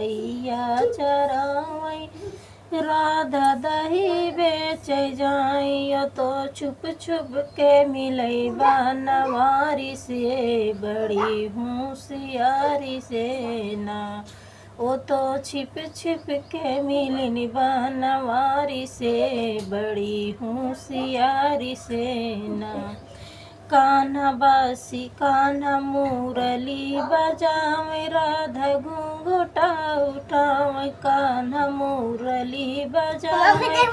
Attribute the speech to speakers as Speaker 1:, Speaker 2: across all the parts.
Speaker 1: गैया चरावई, राधा दही बेच जाइयो तो छुप छुप के मिलई बनवारी से, बड़ी होशियारी से ना। वो तो छिप छिप के मिलनी बनवारी से, बड़ी होशियारी से ना। कान्हा बासी कान्हा मुरली बजावे, राधा घूंघटा उठावे, कान्हा मुरली बजावे,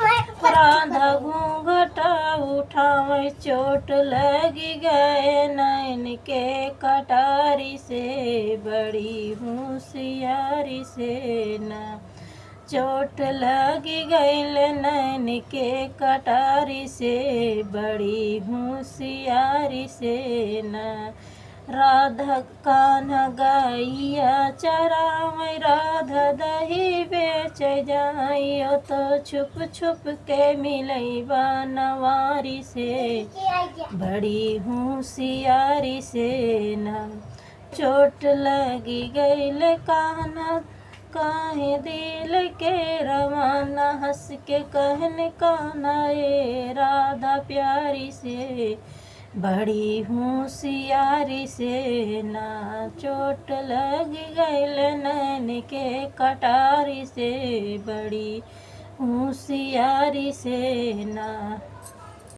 Speaker 1: राधा घूंघटा उठावे। चोट लगी गए नैन के कटारी से, बड़ी होशियारी से ना। चोट लगी गईल नैन के कटारी से, बड़ी होशियारी से ना। राधा कान्हा गैया चरावे, राधा दही बेच जाइयो तो छुप छुप के मिलई बनवारी से, बड़ी होशियारी से ना। चोट लगी गईल कान्हा काहे दिल के रवाना, हंस के कहने कान्हा ए राधा प्यारी से, बड़ी होशियारी से ना। चोट लग गईल नैन के कटारी से, बड़ी होशियारी से ना।